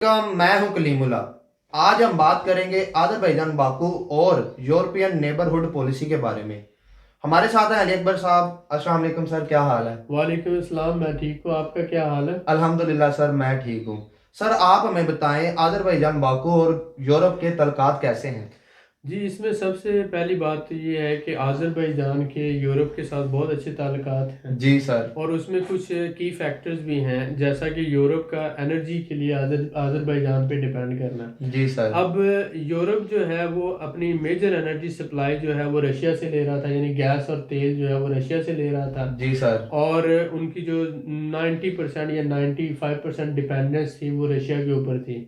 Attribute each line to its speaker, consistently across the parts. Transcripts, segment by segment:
Speaker 1: मैं हूं कलीमुल्ला। आज हम बात करेंगे अजरबैजान बाकू और यूरोपियन नेबरहुड पॉलिसी के बारे में। हमारे साथ हैं अली अकबर साहब। अस्सलाम वालेकुम सर, क्या हाल है?
Speaker 2: वालेकुम अस्सलाम। मैं ठीक हूँ, आपका क्या हाल है?
Speaker 1: अल्हम्दुलिल्लाह सर, मैं ठीक हूँ। सर आप हमें बताएं, अजरबैजान बाकू और यूरोप के तल्लुकात कैसे हैं?
Speaker 2: जी, इसमें सबसे पहली बात तो ये है कि आज़रबाईजान के यूरोप के साथ बहुत अच्छे ताल्लुकात हैं।
Speaker 1: जी सर।
Speaker 2: और उसमें कुछ की फैक्टर्स भी हैं, जैसा कि यूरोप का एनर्जी के लिए आज़रबाईजान पे डिपेंड करना।
Speaker 1: जी सर।
Speaker 2: अब यूरोप जो है वो अपनी मेजर एनर्जी सप्लाई जो है वो रशिया से ले रहा था, यानी गैस और तेल जो है वो रशिया से ले रहा था।
Speaker 1: जी सर।
Speaker 2: और उनकी जो 90% या 95% डिपेंडेंस थी वो रशिया के ऊपर थी।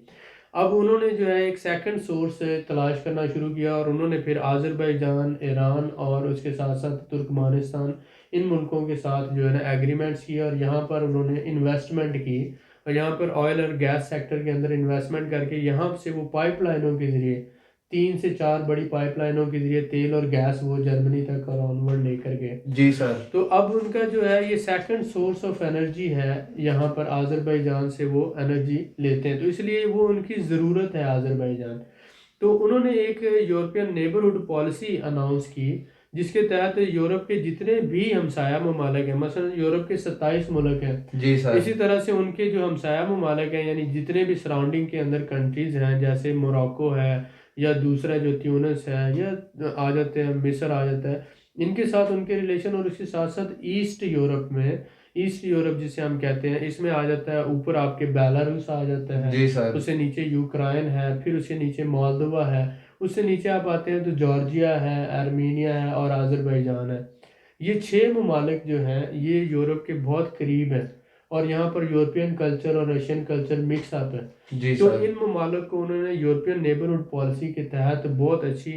Speaker 2: अब उन्होंने जो है एक सेकंड सोर्स तलाश करना शुरू किया, और उन्होंने फिर आज़रबाईजान, ईरान और उसके साथ साथ तुर्कमानिस्तान, इन मुल्कों के साथ जो है ना एग्रीमेंट्स किए, और यहाँ पर उन्होंने इन्वेस्टमेंट की। और यहाँ पर ऑयल और गैस सेक्टर के अंदर इन्वेस्टमेंट करके यहाँ से वो पाइपलाइनों के ज़रिए, 3 से 4 बड़ी पाइपलाइनों के ज़रिए तेल और गैस वो जर्मनी तक और ऑनवर्ड लेकर गए।
Speaker 1: जी सर।
Speaker 2: तो अब उनका जो है ये सेकंड सोर्स ऑफ एनर्जी है, यहाँ पर आज़रबाईजान से वो एनर्जी लेते हैं, तो इसलिए वो उनकी ज़रूरत है आज़रबाईजान। तो उन्होंने एक यूरोपियन नेबरहुड पॉलिसी अनाउंस की, जिसके तहत यूरोप के जितने भी हमसाया ममालिक हैं, मसलन यूरोप के 27 मुल्क हैं,
Speaker 1: जी सर।
Speaker 2: इसी तरह से उनके जो हमसाया ममालिक हैं, यानी जितने भी सराउंडिंग के अंदर कंट्रीज़ हैं, जैसे मोरक्को है, या दूसरा जो ट्यूनिस है, या आ जाते हैं मिस्र आ जाता है, इनके साथ उनके रिलेशन। और उसके साथ साथ ईस्ट यूरोप में, ईस्ट यूरोप जिसे हम कहते हैं, इसमें आ जाता है ऊपर आपके बेलारूस आ जाता है,
Speaker 1: जी सर।
Speaker 2: उससे नीचे यूक्रेन है, फिर उसके नीचे मोल्दोवा है, उससे नीचे आप आते हैं तो जॉर्जिया है, आर्मीनिया है और आज़रबाईजान है। ये 6 ममालिक जो हैं ये यूरोप के बहुत करीब हैं, और यहाँ पर यूरोपियन कल्चर और रशियन कल्चर मिक्स अप है।
Speaker 1: जी
Speaker 2: तो
Speaker 1: सर।
Speaker 2: इन ममालिक को उन्होंने यूरोपियन नेबरहुड पॉलिसी के तहत बहुत अच्छी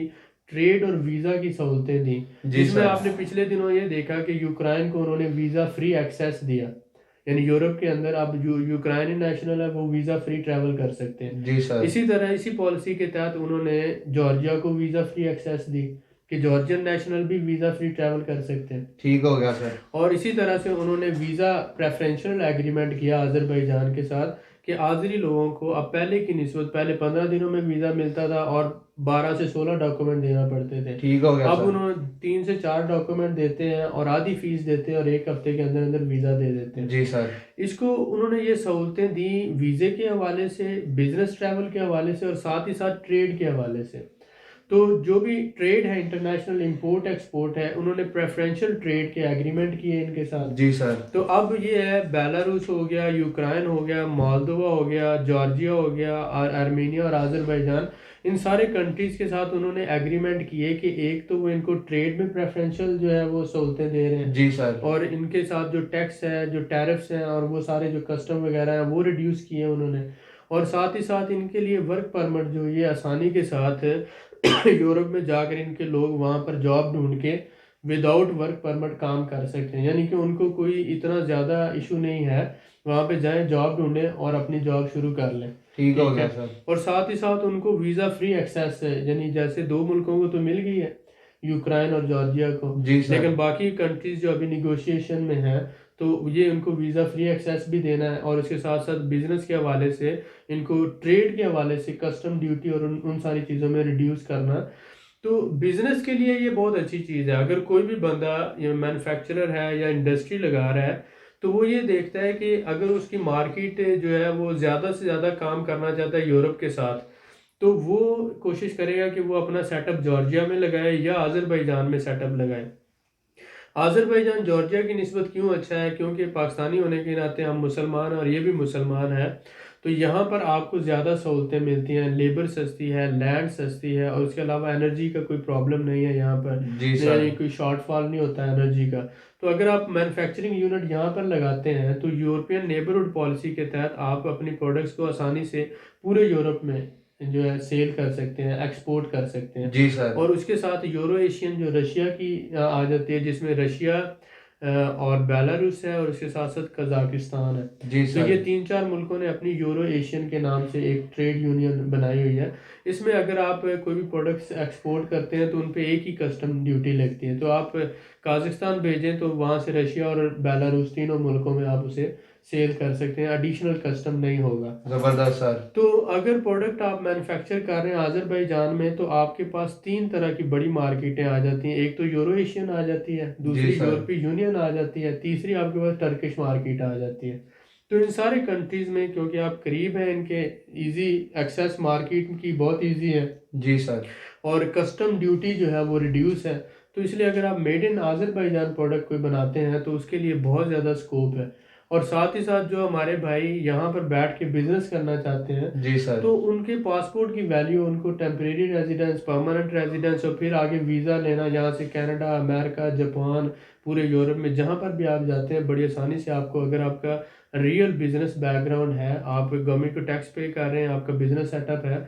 Speaker 2: ट्रेड और वीज़ा की सहूलतें दी,
Speaker 1: जी
Speaker 2: जिसमें
Speaker 1: सर।
Speaker 2: आपने पिछले दिनों ये देखा कि यूक्रेन को उन्होंने वीज़ा फ्री एक्सेस दिया। यानी यूरोप के अंदर अब जो यूक्रेनी नेशनल है वो वीज़ा फ्री ट्रैवल कर सकते हैं।
Speaker 1: जी सर।
Speaker 2: इसी तरह इसी पॉलिसी के तहत उन्होंने जॉर्जिया को वीज़ा फ्री एक्सेस दी, कि जॉर्जियन नेशनल भी वीज़ा फ्री ट्रैवल कर सकते हैं।
Speaker 1: ठीक हो गया सर।
Speaker 2: और इसी तरह से उन्होंने वीज़ा प्रेफरेंशियल एग्रीमेंट किया अज़रबैजान के साथ, कि आज़री लोगों को अब पहले की निस्बत पहले 15 दिनों में वीज़ा मिलता था, और 12 से 16 डॉक्यूमेंट देना पड़ते थे।
Speaker 1: ठीक हो गया
Speaker 2: अब
Speaker 1: सर।
Speaker 2: उन्होंने 3 से 4 डॉक्यूमेंट देते हैं और आधी फीस देते हैं, और 1 हफ्ते के अंदर अंदर वीज़ा दे देते हैं।
Speaker 1: जी सर।
Speaker 2: इसको उन्होंने ये सहूलतें दी वीज़े के हवाले से, बिजनेस ट्रैवल के हवाले से, और साथ ही साथ ट्रेड के हवाले से। तो जो भी ट्रेड है, इंटरनेशनल इंपोर्ट एक्सपोर्ट है, उन्होंने प्रेफरेंशियल ट्रेड के एग्रीमेंट किए इनके साथ।
Speaker 1: जी सर।
Speaker 2: तो अब ये है, बेलारूस हो गया, यूक्रेन हो गया, मोल्दोवा हो गया, जॉर्जिया हो गया, और आर्मीनिया और आज़रबाईजान, इन सारे कंट्रीज़ के साथ उन्होंने एग्रीमेंट किए कि एक तो वो इनको ट्रेड में प्रेफरेंशियल जो है वो सहूलतें दे रहे हैं,
Speaker 1: जी सर।
Speaker 2: और इनके साथ जो टैक्स है, जो टैरिफ्स हैं, और वो सारे जो कस्टम वगैरह हैं वो रिड्यूस किए उन्होंने। और साथ ही साथ इनके लिए वर्क परमिट जो ये आसानी के साथ यूरोप में जाकर इनके लोग वहाँ पर जॉब ढूंढ के विदाउट वर्क परमिट काम कर सकते हैं, यानी कि उनको कोई इतना ज़्यादा इशू नहीं है, वहाँ पे जाएं, जॉब ढूंढें और अपनी जॉब शुरू कर लें।
Speaker 1: ठीक हो
Speaker 2: ठीक
Speaker 1: गया
Speaker 2: है।
Speaker 1: सर।
Speaker 2: और साथ ही साथ उनको वीज़ा फ्री एक्सेस है, यानी जैसे 2 मुल्कों को तो मिल गई है, यूक्रेन और जॉर्जिया को,
Speaker 1: जी सर।
Speaker 2: लेकिन बाकी कंट्रीज जो अभी निगोशिएशन में हैं, तो ये उनको वीज़ा फ्री एक्सेस भी देना है, और उसके साथ साथ बिजनेस के हवाले से, इनको ट्रेड के हवाले से कस्टम ड्यूटी और उन सारी चीज़ों में रिड्यूस करना। तो बिजनेस के लिए ये बहुत अच्छी चीज़ है। अगर कोई भी बंदा मैन्युफैक्चरर है या इंडस्ट्री लगा रहा है, तो वो ये देखता है कि अगर उसकी मार्केट जो है वो ज़्यादा से ज़्यादा काम करना चाहता है यूरोप के साथ, तो वो कोशिश करेगा कि वो अपना सेटअप जॉर्जिया में लगाए या अज़रबैजान में सेटअप लगाए। अज़रबैजान जॉर्जिया की निस्बत क्यों अच्छा है? क्योंकि पाकिस्तानी होने के नाते हम मुसलमान हैं और ये भी मुसलमान है, तो यहाँ पर आपको ज़्यादा सहूलतें मिलती हैं, लेबर सस्ती है, लैंड सस्ती है, और उसके अलावा एनर्जी का कोई प्रॉब्लम नहीं है यहाँ पर,
Speaker 1: जी सर।
Speaker 2: यानी कोई शॉर्टफॉल नहीं होता है एनर्जी का। तो अगर आप मैन्युफैक्चरिंग यूनिट यहाँ पर लगाते हैं, तो यूरोपियन नेबरहुड पॉलिसी के तहत आप अपनी प्रोडक्ट्स को आसानी से पूरे यूरोप में जो है सेल कर सकते हैं, एक्सपोर्ट कर सकते हैं।
Speaker 1: जी सर।
Speaker 2: और उसके साथ यूरो एशियन जो रशिया की आ जाती है, जिसमें रशिया और बेलारूस है, और उसके साथ साथ कजाकिस्तान है।
Speaker 1: जी
Speaker 2: तो
Speaker 1: सर।
Speaker 2: ये 3-4 मुल्कों ने अपनी यूरो एशियन के नाम से एक ट्रेड यूनियन बनाई हुई है। इसमें अगर आप कोई भी प्रोडक्ट्स एक्सपोर्ट करते हैं तो उन पे एक ही कस्टम ड्यूटी लगती है, तो आप काजाकिस्तान भेजें तो वहाँ से रशिया और बेलारूस तीनों मुल्कों में आप उसे सेल कर सकते हैं, एडिशनल कस्टम नहीं होगा।
Speaker 1: जबरदस्त सर।
Speaker 2: तो अगर प्रोडक्ट आप मैन्युफैक्चर कर रहे हैं आज़रबाईजान में, तो आपके पास 3 तरह की बड़ी मार्केटें आ जाती हैं। एक तो यूरो एशियन आ जाती है,
Speaker 1: जी
Speaker 2: दूसरी
Speaker 1: सर।
Speaker 2: यूरोपीय यूनियन आ जाती है, तीसरी आपके पास टर्किश मार्केट आ जाती है। तो इन सारे कंट्रीज़ में क्योंकि आप करीब हैं इनके, ईज़ी एक्सेस मार्केट की बहुत ईज़ी है,
Speaker 1: जी सर।
Speaker 2: और कस्टम ड्यूटी जो है वो रिड्यूस है। तो इसलिए अगर आप मेड इन आज़रबाईजान प्रोडक्ट कोई बनाते हैं तो उसके लिए बहुत ज़्यादा स्कोप है। और साथ ही साथ जो हमारे भाई यहाँ पर बैठ के बिजनेस करना चाहते हैं,
Speaker 1: जी सर।
Speaker 2: तो उनके पासपोर्ट की वैल्यू, उनको टेम्परेरी रेजिडेंस, परमानेंट रेजिडेंस और फिर आगे वीज़ा लेना यहाँ से कनाडा, अमेरिका, जापान, पूरे यूरोप में जहाँ पर भी आप जाते हैं बड़ी आसानी से आपको, अगर आपका रियल बिजनेस बैकग्राउंड है, आप गवर्नमेंट को टैक्स पे कर रहे हैं, आपका बिजनेस सेटअप है,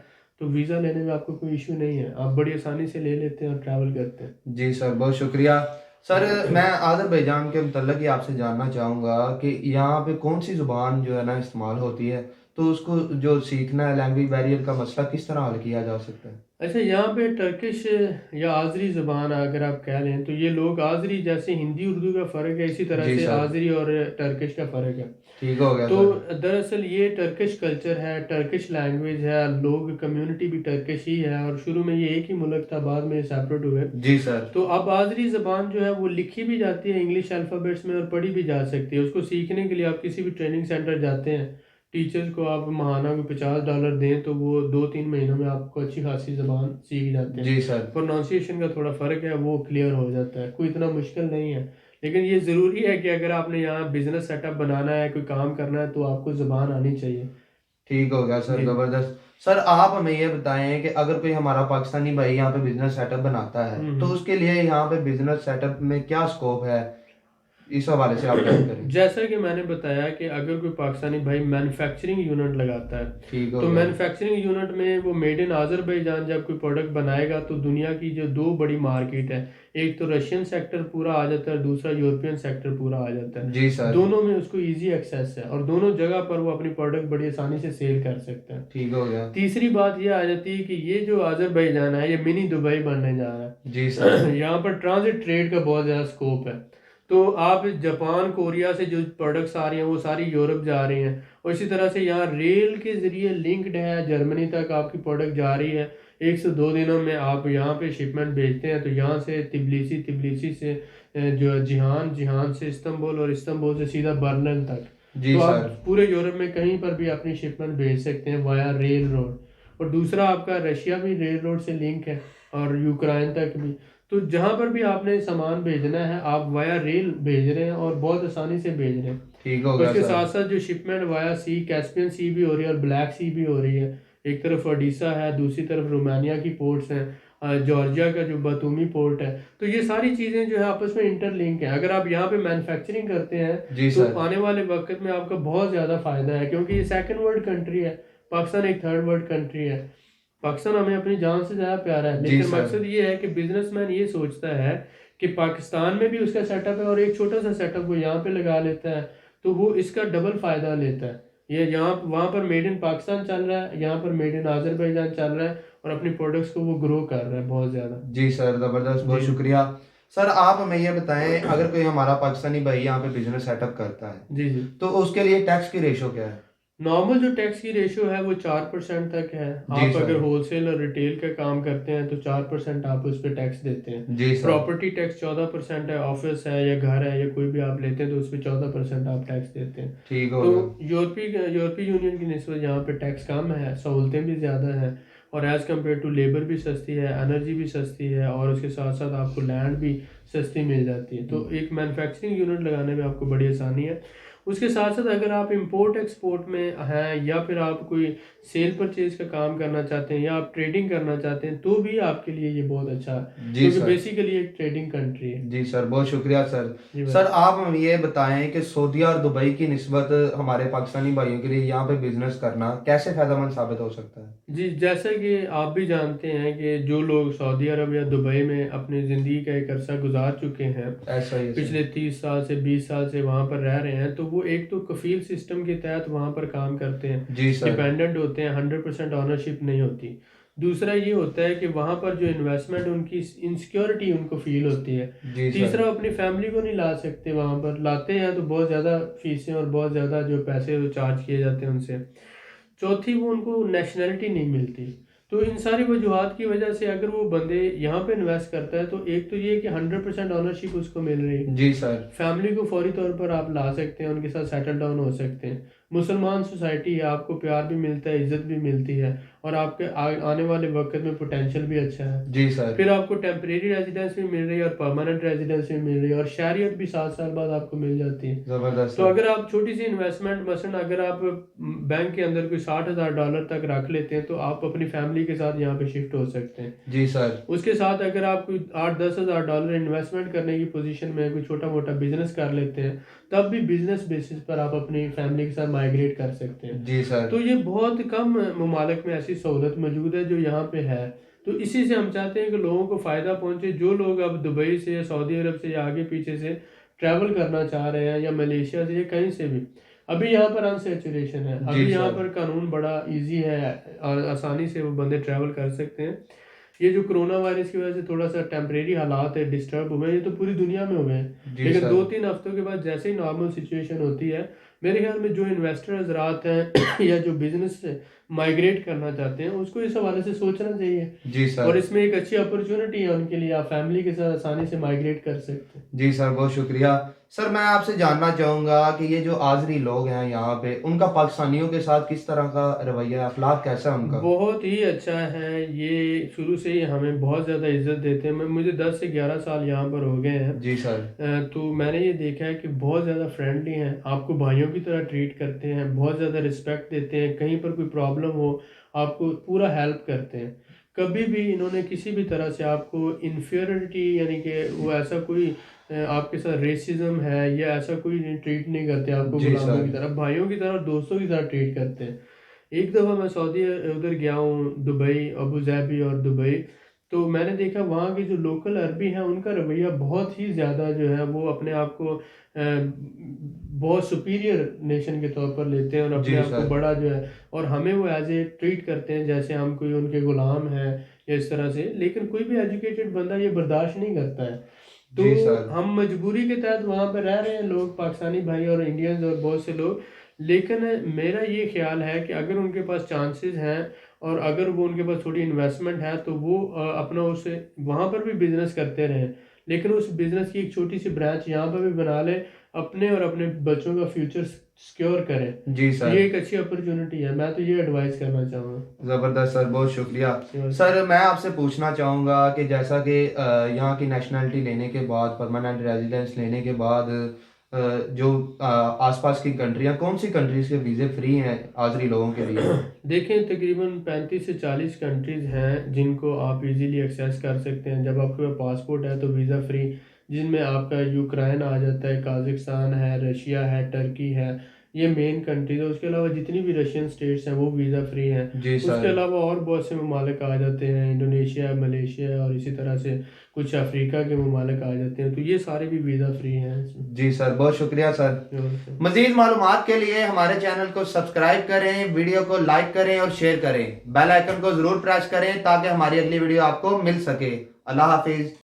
Speaker 2: तो वीज़ा लेने में आपको कोई इशू नहीं है, आप बड़ी आसानी से ले लेते हैं और ट्रैवल करते हैं।
Speaker 1: जी सर, बहुत शुक्रिया। सर मैं अज़रबैजान के मतलब ही आपसे जानना चाहूँगा कि यहाँ पे कौन सी ज़ुबान जो है ना इस्तेमाल होती है, तो उसको जो सीखना है, लैंग्वेज बैरियर का मसला किस तरह हल किया जा सकता है?
Speaker 2: अच्छा, यहाँ पे टर्किश या आज़री ज़बान अगर आप कह लें, तो ये लोग आज़री, जैसे हिंदी उर्दू का फ़र्क है, इसी तरह
Speaker 1: जी
Speaker 2: से
Speaker 1: सर।
Speaker 2: आज़री और टर्किश का फ़र्क है।
Speaker 1: ठीक हो गया
Speaker 2: तो
Speaker 1: सर।
Speaker 2: दरअसल ये टर्किश कल्चर है, टर्किश लैंग्वेज है, लोग कम्युनिटी भी टर्किश ही है, और शुरू में ये एक ही मुल्क था, बाद में सेपरेट हुए।
Speaker 1: जी सर।
Speaker 2: तो अब आज़री ज़बान जो है वो लिखी भी जाती है इंग्लिश अल्फ़ाबेट्स में और पढ़ी भी जा सकती है। उसको सीखने के लिए आप किसी भी ट्रेनिंग सेंटर जाते हैं, टीचर्स को आप महाना को $50 दें, तो वो 2-3 महीनों में आपको अच्छी खासी ज़बान सीख जाते हैं।
Speaker 1: जी सर।
Speaker 2: प्रोनाउंसिएशन का थोड़ा फ़र्क है, वो क्लियर हो जाता है, कोई इतना मुश्किल नहीं है। लेकिन ये ज़रूरी है कि अगर आपने यहाँ बिज़नेस सेटअप बनाना है, कोई काम करना है, तो आपको ज़बान आनी चाहिए।
Speaker 1: ठीक हो गया सर,
Speaker 2: जी।
Speaker 1: ज़बरदस्त। सर आप हमें ये बताएँ कि अगर कोई हमारा पाकिस्तानी भाई यहाँ पे बिज़नेस सेटअप बनाता है,
Speaker 2: हुँ,
Speaker 1: तो
Speaker 2: हुँ।
Speaker 1: उसके लिए यहाँ पे बिज़नेस सेटअप में क्या स्कोप है? इस हवाले से आप गाइड करें।
Speaker 2: जैसा कि मैंने बताया कि अगर कोई पाकिस्तानी भाई मैन्युफैक्चरिंग यूनिट लगाता है,
Speaker 1: ठीक हो
Speaker 2: तो
Speaker 1: गया।
Speaker 2: मैन्युफैक्चरिंग यूनिट में वो मेड इन आज़रबाईजान जब कोई प्रोडक्ट बनाएगा, तो दुनिया की जो 2 बड़ी मार्केट है, एक तो रशियन सेक्टर पूरा आ जाता है, दूसरा यूरोपियन सेक्टर पूरा आ जाता है।
Speaker 1: जी सर।
Speaker 2: दोनों में उसको ईज़ी एक्सेस है और दोनों जगह पर वो अपनी प्रोडक्ट बड़ी आसानी से सेल कर सकता है।
Speaker 1: ठीक हो गया।
Speaker 2: तीसरी बात ये आ जाती है कि ये जो आज़रबाईजान है, ये मिनी दुबई बनने जा रहा है।
Speaker 1: जी सर।
Speaker 2: यहाँ पर ट्रांजिट ट्रेड का बहुत ज़्यादा स्कोप है। तो आप जापान, कोरिया से जो प्रोडक्ट्स आ रही हैं वो सारी यूरोप जा रही हैं, और इसी तरह से यहाँ रेल के ज़रिए लिंक्ड है, जर्मनी तक आपकी प्रोडक्ट जा रही है। 1 से 2 दिनों में आप यहाँ पे शिपमेंट भेजते हैं, तो यहाँ से तिब्लिसी, तिब्लिसी से जो जिहान, जिहान से इस्तांबुल, और इस्तांबुल से सीधा बर्लिन तक।
Speaker 1: जी
Speaker 2: तो आप
Speaker 1: सर।
Speaker 2: पूरे यूरोप में कहीं पर भी अपनी शिपमेंट भेज सकते हैं वाया रेल रोड। और दूसरा आपका रशिया भी रेल रोड से लिंक है, और यूक्रेन तक भी। तो जहाँ पर भी आपने सामान भेजना है, आप वाया रेल भेज रहे हैं और बहुत आसानी से भेज रहे हैं।
Speaker 1: ठीक हो
Speaker 2: और
Speaker 1: गया
Speaker 2: इसके
Speaker 1: सर।
Speaker 2: साथ साथ जो शिपमेंट वाया सी, कैस्पियन सी भी हो रही है और ब्लैक सी भी हो रही है। एक तरफ ओडिशा है, दूसरी तरफ रोमानिया की पोर्ट्स हैं, जॉर्जिया का जो बतूमी पोर्ट है। तो ये सारी चीज़ें जो है आपस में इंटरलिंक है। अगर आप यहाँ पे मैन्युफैक्चरिंग करते हैं,
Speaker 1: जी
Speaker 2: तो
Speaker 1: सर।
Speaker 2: आने वाले वक्त में आपका बहुत ज़्यादा फ़ायदा है, क्योंकि ये सेकंड वर्ल्ड कंट्री है, पाकिस्तान एक थर्ड वर्ल्ड कंट्री है। पाकिस्तान हमें अपनी जान से ज़्यादा प्यारा है,
Speaker 1: जी
Speaker 2: लेकिन
Speaker 1: सर।
Speaker 2: मकसद ये है कि बिजनेसमैन ये सोचता है कि पाकिस्तान में भी उसका सेटअप है और एक छोटा सा सेटअप वो यहाँ पे लगा लेता है, तो वो इसका डबल फ़ायदा लेता है। ये यहाँ वहाँ पर मेड इन पाकिस्तान चल रहा है, यहाँ पर मेड इन आज़रबाईजान चल रहा है, और अपनी प्रोडक्ट्स को वो ग्रो कर रहा है बहुत ज़्यादा।
Speaker 1: जी सर, ज़बरदस्त, बहुत
Speaker 2: जी।
Speaker 1: शुक्रिया। सर आप हमें ये बताएँ, अगर कोई हमारा पाकिस्तानी भाई यहाँ पे बिज़नेस सेटअप करता है,
Speaker 2: जी, जी।
Speaker 1: तो उसके लिए टैक्स की रेशो क्या है?
Speaker 2: नॉर्मल जो टैक्स की रेशियो है वो 4% तक है।
Speaker 1: जी
Speaker 2: आप अगर
Speaker 1: सर।
Speaker 2: होलसेल और रिटेल का काम करते हैं तो 4% आप उस पे टैक्स देते हैं।
Speaker 1: जी सर।
Speaker 2: प्रॉपर्टी टैक्स 14% है, ऑफिस है या घर है या कोई भी आप लेते हैं तो उस पे 14% आप टैक्स देते हैं।
Speaker 1: ठीक हो
Speaker 2: तो
Speaker 1: गया।
Speaker 2: यूरोपीय यूनियन की निस्बत यहाँ पे टैक्स कम है, सहूलतें भी ज़्यादा हैं, और एज़ कम्पेयर टू लेबर भी सस्ती है, एनर्जी भी सस्ती है, और उसके साथ साथ आपको लैंड भी सस्ती मिल जाती है। तो एक मैन्युफैक्चरिंग यूनिट लगाने में आपको बड़ी आसानी है। उसके साथ साथ अगर आप इंपोर्ट एक्सपोर्ट में हैं, या फिर आप कोई सेल परचेज का काम करना चाहते हैं, या आप ट्रेडिंग करना चाहते हैं, तो भी आपके लिए ये बहुत अच्छा है,
Speaker 1: जी
Speaker 2: क्योंकि
Speaker 1: सर।
Speaker 2: बेसिकली एक ट्रेडिंग कंट्री है।
Speaker 1: जी सर, बहुत शुक्रिया सर।
Speaker 2: जी भाई।
Speaker 1: सर आप हमें ये बताएं कि सऊदी और दुबई की निस्बत हमारे पाकिस्तानी भाइयों के लिए यहाँ पे बिजनेस करना कैसे फ़ायदेमंद साबित हो सकता है?
Speaker 2: जी, जैसा कि आप भी जानते हैं कि जो लोग सऊदी अरब या दुबई में अपनी ज़िंदगी का एक अरसा गुजार चुके हैं,
Speaker 1: ऐसा ही है सर।
Speaker 2: पिछले 30 साल से 20 साल से वहाँ पर रह रहे हैं, तो वो एक तो कफ़ील सिस्टम के तहत वहाँ पर काम करते हैं,
Speaker 1: जी सर।
Speaker 2: डिपेंडेंट होते हैं, 100% ऑनरशिप नहीं होती। दूसरा ये होता है कि वहाँ पर जो इन्वेस्टमेंट उनकी इनसिक्योरिटी उनको फील होती है।
Speaker 1: जी सर।
Speaker 2: तीसरा अपनी फैमिली को नहीं ला सकते वहाँ पर, लाते हैं तो बहुत ज़्यादा फीसें और बहुत ज़्यादा जो पैसे वो चार्ज किए जाते हैं उनसे। चौथी वो उनको नेशनैलिटी नहीं मिलती। तो इन सारी वजूहात की वजह से अगर वो बंदे यहाँ पे इन्वेस्ट करता है तो एक तो ये कि 100% ओनरशिप उसको मिल रही है,
Speaker 1: जी सर।
Speaker 2: फैमिली को फौरी तौर पर आप ला सकते हैं, उनके साथ सेटल डाउन हो सकते हैं। मुसलमान सोसाइटी है, आपको प्यार भी मिलता है, इज्जत भी मिलती है, और आपके आने वाले वक्त में पोटेंशियल भी अच्छा है।
Speaker 1: जी सर।
Speaker 2: फिर आपको टेम्परेरी रेजिडेंस भी मिल रही है और परमानेंट रेजिडेंस भी मिल रही है, और शहरियत भी 7 साल बाद आपको मिल जाती है।
Speaker 1: जबरदस्त
Speaker 2: तो
Speaker 1: सर।
Speaker 2: अगर आप छोटी सी इन्वेस्टमेंट मसलन अगर आप बैंक के अंदर कोई $60,000 तक रख लेते हैं तो आप अपनी फैमिली के साथ यहाँ पे शिफ्ट हो सकते हैं।
Speaker 1: जी सर।
Speaker 2: उसके साथ अगर आप कोई $8-10 हज़ार इन्वेस्टमेंट करने की पोजीशन में कोई छोटा मोटा बिजनेस कर लेते हैं, तब भी बिजनेस बेसिस पर आप अपनी फैमिली के साथ माइग्रेट कर सकते हैं।
Speaker 1: जी सर।
Speaker 2: तो ये बहुत कम ममालिक में ऐसी सहूलत मौजूद है जो यहाँ पे है। तो इसी से हम चाहते हैं कि लोगों को फ़ायदा पहुँचे। जो लोग अब दुबई से या सऊदी अरब से या आगे पीछे से ट्रैवल करना चाह रहे हैं, या मलेशिया से या कहीं से भी, अभी यहाँ पर अनसेचुरेशन है,
Speaker 1: जी
Speaker 2: अभी यहाँ
Speaker 1: सर।
Speaker 2: पर कानून बड़ा इजी है और आसानी से वो बंदे ट्रैवल कर सकते हैं। ये जो कोरोना वायरस की वजह से थोड़ा सा टेम्परेरी हालात है, डिस्टर्ब हुए हैं, ये तो पूरी दुनिया में हुए हैं,
Speaker 1: जी
Speaker 2: लेकिन
Speaker 1: सर।
Speaker 2: 2-3 हफ्तों के बाद जैसे ही नॉर्मल सिचुएशन होती है, मेरे ख्याल में जो इन्वेस्टर हजरात हैं या जो बिजनेस से माइग्रेट करना चाहते हैं उसको इस हवाले से सोचना चाहिए।
Speaker 1: जी
Speaker 2: और
Speaker 1: सर।
Speaker 2: इसमें एक अच्छी अपॉर्चुनिटी है उनके लिए, आप फैमिली के साथ आसानी से माइग्रेट कर सकते हैं।
Speaker 1: जी सर, बहुत शुक्रिया। सर मैं आपसे जानना चाहूँगा कि ये जो आज़री लोग हैं यहाँ पे, उनका पाकिस्तानियों के साथ किस तरह का रवैया है, अखलाक कैसा है उनका?
Speaker 2: बहुत ही अच्छा है, ये शुरू से ही हमें बहुत ज़्यादा इज्जत देते हैं। मुझे 10 से 11 साल यहाँ पर हो गए हैं।
Speaker 1: जी सर।
Speaker 2: तो मैंने ये देखा है कि बहुत ज़्यादा फ्रेंडली हैं, आपको भाइयों की तरह ट्रीट करते हैं, बहुत ज़्यादा रिस्पेक्ट देते हैं, कहीं पर कोई प्रॉब्लम हो आपको पूरा हेल्प करते हैं। कभी भी इन्होंने किसी भी तरह से आपको इन्फीरियरिटी, यानी कि वो ऐसा कोई आपके साथ रेसिज्म है या ऐसा कोई ट्रीट नहीं करते आपको
Speaker 1: जी
Speaker 2: गुलामों
Speaker 1: सर।
Speaker 2: की तरह, भाइयों की तरह और दोस्तों की तरह ट्रीट करते हैं। एक दफ़ा मैं सऊदी उधर गया हूँ, दुबई, अबू धाबी और दुबई। तो मैंने देखा वहाँ के जो लोकल अरबी हैं उनका रवैया बहुत ही ज़्यादा जो है वो अपने आप को बहुत सुपीरियर नेशन के तौर पर लेते हैं और अपने
Speaker 1: जी
Speaker 2: आप को
Speaker 1: सर।
Speaker 2: बड़ा जो है, और हमें वो एज ए ट्रीट करते हैं जैसे हम कोई उनके गुलाम हैं या इस तरह से। लेकिन कोई भी एजुकेटेड बंदा ये बर्दाश्त नहीं करता है। तो
Speaker 1: जी सर।
Speaker 2: हम मजबूरी के तहत वहाँ पर रह रहे हैं, लोग पाकिस्तानी भाई और इंडियंस और बहुत से लोग। लेकिन मेरा ये ख्याल है कि अगर उनके पास चांसेस हैं और अगर वो उनके पास थोड़ी इन्वेस्टमेंट है तो वो अपना उसे वहाँ पर भी बिजनेस करते रहें, लेकिन उस बिजनेस की एक छोटी सी ब्रांच यहाँ पर भी बना ले, अपने और अपने बच्चों का फ्यूचर सिक्योर करें।
Speaker 1: जी
Speaker 2: ये
Speaker 1: सर।
Speaker 2: एक अच्छी अपॉर्चुनिटी है, मैं तो ये एडवाइस करना चाहूँगा।
Speaker 1: ज़बरदस्त सर, बहुत शुक्रिया।
Speaker 2: Sure.
Speaker 1: सर मैं आपसे पूछना चाहूँगा कि जैसा कि यहाँ की नेशनैलिटी लेने के बाद, परमानेंट रेजिडेंस लेने के बाद जो आसपास की कंट्रियाँ, कौन सी कंट्रीज़ के वीज़े फ्री हैं आज़री लोगों के लिए?
Speaker 2: देखें, तकरीबन 35 से 40 कंट्रीज़ हैं जिनको आप इजीली एक्सेस कर सकते हैं। जब आपके पास पासपोर्ट है तो वीज़ा फ्री, जिनमें आपका यूक्रेन आ जाता है, काज़ाकिस्तान है, रशिया है, टर्की है, ये मेन कंट्रीज़ है। उसके अलावा जितनी भी रशियन स्टेट्स हैं वो वीज़ा फ्री हैं।
Speaker 1: जी
Speaker 2: उसके
Speaker 1: सर।
Speaker 2: अलावा और बहुत से ममालिक आ जाते हैं, इंडोनेशिया, मलेशिया और इसी तरह से कुछ अफ्रीका के ममालिक आ जाते हैं, तो ये सारे भी वीज़ा फ्री हैं इसमें।
Speaker 1: जी सर, बहुत शुक्रिया सर। मज़ीद मालूमात के लिए हमारे चैनल को सब्सक्राइब करें, वीडियो को लाइक करें और शेयर करें। बेल आइकन को ज़रूर प्रेस करें ताकि हमारी अगली वीडियो आपको मिल सके। अल्लाह हाफिज़।